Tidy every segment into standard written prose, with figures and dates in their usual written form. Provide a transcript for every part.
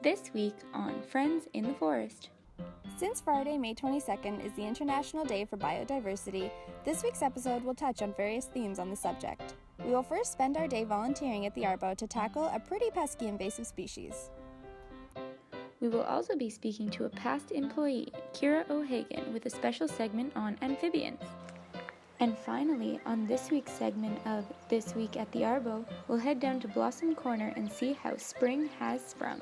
This week on Friends in the Forest. Since Friday, May 22nd is the International Day for Biodiversity, this week's episode will touch on various themes on the subject. We will first spend our day volunteering at the Arbo to tackle a pretty pesky invasive species. We will also be speaking to a past employee, Kira Hagen, with a special segment on amphibians. And finally, on this week's segment of This Week at the Arbo, we'll head down to Blossom Corner and see how spring has sprung.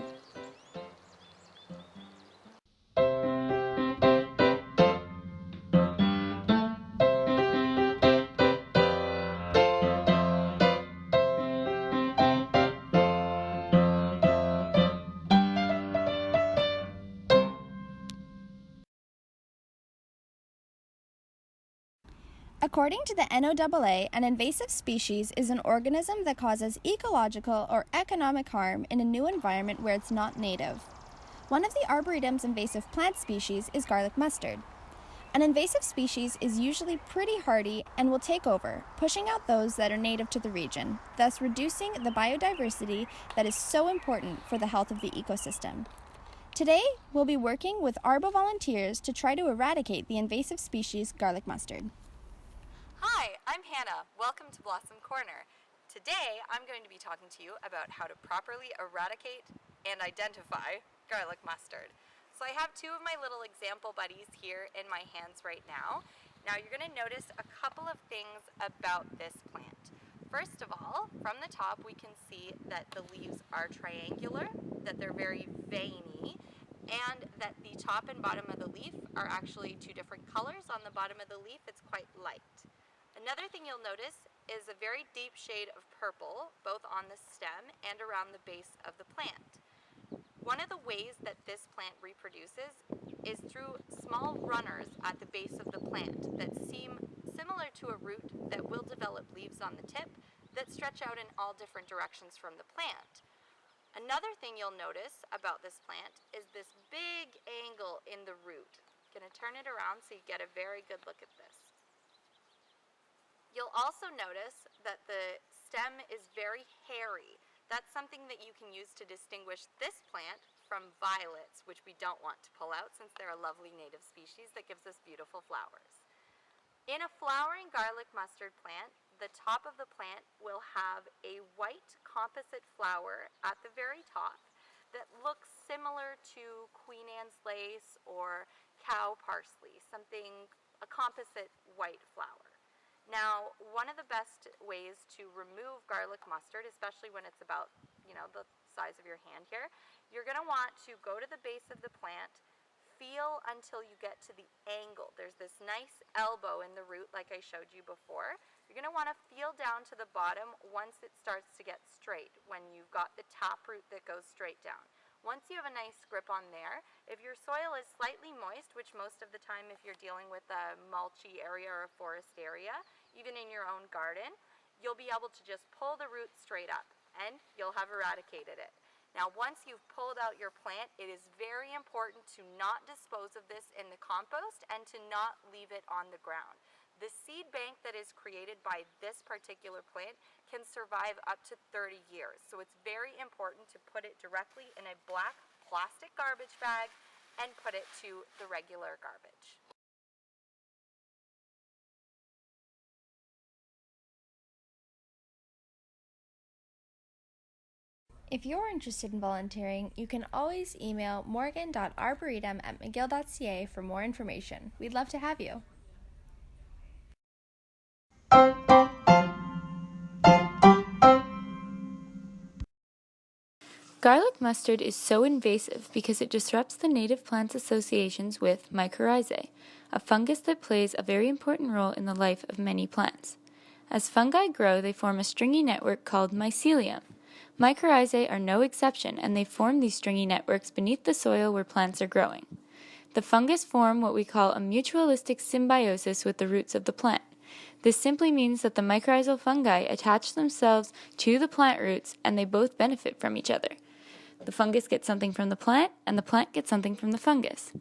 According to the NOAA, an invasive species is an organism that causes ecological or economic harm in a new environment where it's not native. One of the Arboretum's invasive plant species is garlic mustard. An invasive species is usually pretty hardy and will take over, pushing out those that are native to the region, thus reducing the biodiversity that is so important for the health of the ecosystem. Today, we'll be working with Arbo volunteers to try to eradicate the invasive species garlic mustard. Hi, I'm Hannah. Welcome to Blossom Corner. Today, I'm going to be talking to you about how to properly eradicate and identify garlic mustard. So I have two of my little example buddies here in my hands right now. Now you're going to notice a couple of things about this plant. First of all, from the top we can see that the leaves are triangular, that they're very veiny, and that the top and bottom of the leaf are actually two different colors. On the bottom of the leaf it's quite light. Another thing you'll notice is a very deep shade of purple, both on the stem and around the base of the plant. One of the ways that this plant reproduces is through small runners at the base of the plant that seem similar to a root that will develop leaves on the tip that stretch out in all different directions from the plant. Another thing you'll notice about this plant is this big angle in the root. I'm going to turn it around so you get a very good look at this. You'll also notice that the stem is very hairy. That's something that you can use to distinguish this plant from violets, which we don't want to pull out since they're a lovely native species that gives us beautiful flowers. In a flowering garlic mustard plant, the top of the plant will have a white composite flower at the very top that looks similar to Queen Anne's lace or cow parsley, a composite white flower. Now, one of the best ways to remove garlic mustard, especially when it's about, the size of your hand here, you're going to want to go to the base of the plant, feel until you get to the angle. There's this nice elbow in the root like I showed you before. You're going to want to feel down to the bottom once it starts to get straight, when you've got the taproot that goes straight down. Once you have a nice grip on there, if your soil is slightly moist, which most of the time if you're dealing with a mulchy area or a forest area, even in your own garden, you'll be able to just pull the roots straight up and you'll have eradicated it. Now once you've pulled out your plant, it is very important to not dispose of this in the compost and to not leave it on the ground. The seed bank that is created by this particular plant can survive up to 30 years. So it's very important to put it directly in a black plastic garbage bag and put it to the regular garbage. If you're interested in volunteering, you can always email morgan.arboretum@mcgill.ca for more information. We'd love to have you. Garlic mustard is so invasive because it disrupts the native plants' associations with mycorrhizae, a fungus that plays a very important role in the life of many plants. As fungi grow, they form a stringy network called mycelium. Mycorrhizae are no exception, and they form these stringy networks beneath the soil where plants are growing. The fungus form what we call a mutualistic symbiosis with the roots of the plant. This simply means that the mycorrhizal fungi attach themselves to the plant roots and they both benefit from each other. The fungus gets something from the plant and the plant gets something from the fungus.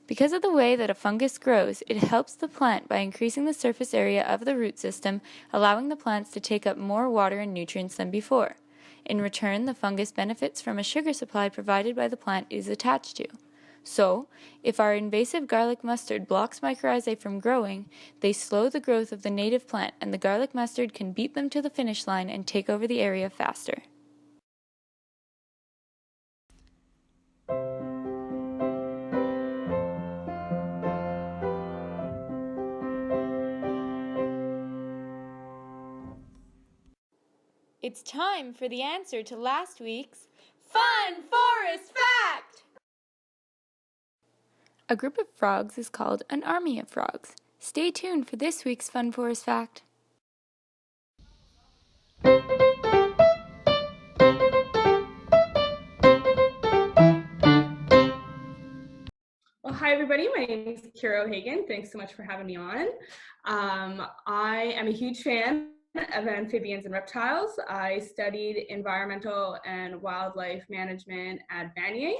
Because of the way that a fungus grows, it helps the plant by increasing the surface area of the root system, allowing the plants to take up more water and nutrients than before. In return, the fungus benefits from a sugar supply provided by the plant it is attached to. So, if our invasive garlic mustard blocks mycorrhizae from growing, they slow the growth of the native plant, and the garlic mustard can beat them to the finish line and take over the area faster. It's time for the answer to last week's Fun Forest Fact! A group of frogs is called an army of frogs. Stay tuned for this week's Fun Forest Fact. Well, hi everybody, my name is Hagen. Thanks so much for having me on. I am a huge fan of amphibians and reptiles. I studied environmental and wildlife management at Vanier.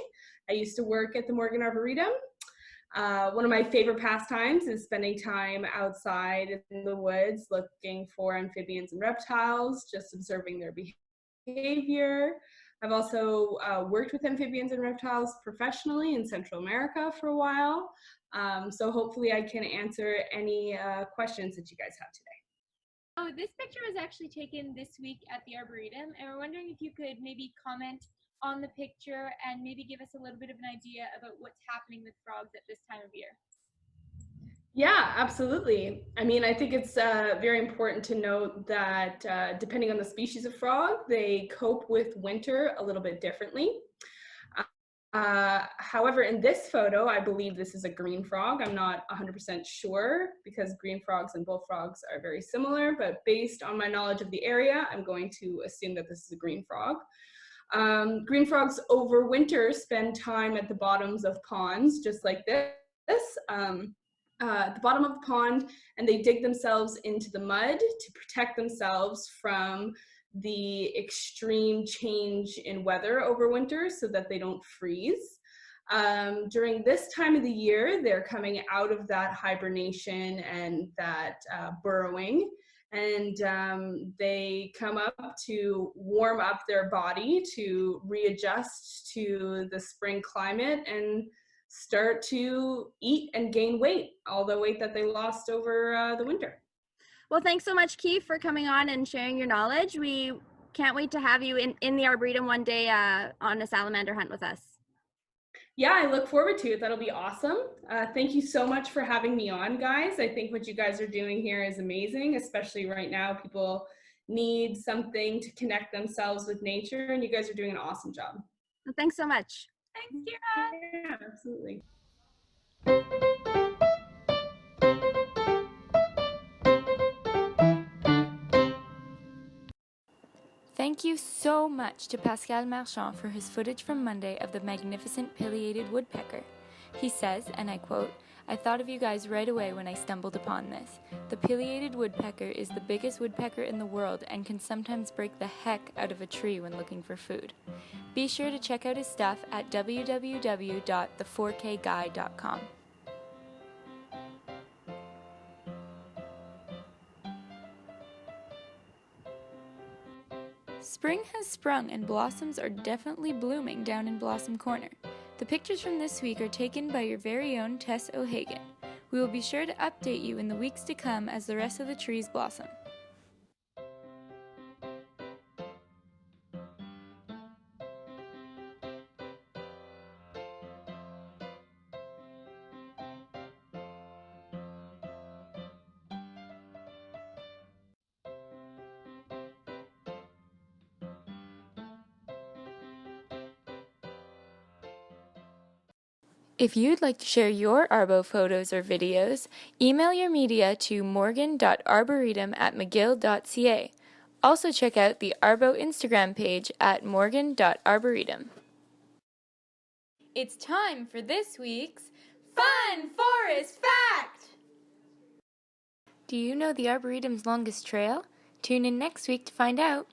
I used to work at the Morgan Arboretum. One of my favorite pastimes is spending time outside in the woods looking for amphibians and reptiles, just observing their behavior. I've also worked with amphibians and reptiles professionally in Central America for a while. So hopefully I can answer any questions that you guys have today. Oh, this picture was actually taken this week at the Arboretum, and we're wondering if you could maybe comment on the picture and maybe give us a little bit of an idea about what's happening with frogs at this time of year. Yeah, absolutely. I mean, I think it's very important to note that depending on the species of frog, they cope with winter a little bit differently. However, in this photo, I believe this is a green frog. I'm not 100% sure because green frogs and bullfrogs are very similar, but based on my knowledge of the area, I'm going to assume that this is a green frog. Green frogs over winter spend time at the bottoms of ponds, just like this. At the bottom of the pond, and they dig themselves into the mud to protect themselves from the extreme change in weather over winter so that they don't freeze. During this time of the year, they're coming out of that hibernation and that burrowing, and they come up to warm up their body to readjust to the spring climate and start to eat and gain weight, all the weight that they lost over the winter. Well, thanks so much, Keith, for coming on and sharing your knowledge. We can't wait to have you in the Arboretum one day on a salamander hunt with us. Yeah, I look forward to it. That'll be awesome. Thank you so much for having me on, guys. I think what you guys are doing here is amazing, especially right now. People need something to connect themselves with nature, and you guys are doing an awesome job. Well, thanks so much. Thanks, Kira. Yeah, absolutely. Thank you so much to Pascal Marchand for his footage from Monday of the magnificent pileated woodpecker. He says, and I quote, "I thought of you guys right away when I stumbled upon this. The pileated woodpecker is the biggest woodpecker in the world and can sometimes break the heck out of a tree when looking for food." Be sure to check out his stuff at www.the4kguy.com. Spring has sprung and blossoms are definitely blooming down in Blossom Corner. The pictures from this week are taken by your very own Tess Hagen. We will be sure to update you in the weeks to come as the rest of the trees blossom. If you'd like to share your Arbo photos or videos, email your media to morgan.arboretum@mcgill.ca. Also check out the Arbo Instagram page at morgan.arboretum. It's time for this week's Fun Forest Fact! Do you know the Arboretum's longest trail? Tune in next week to find out.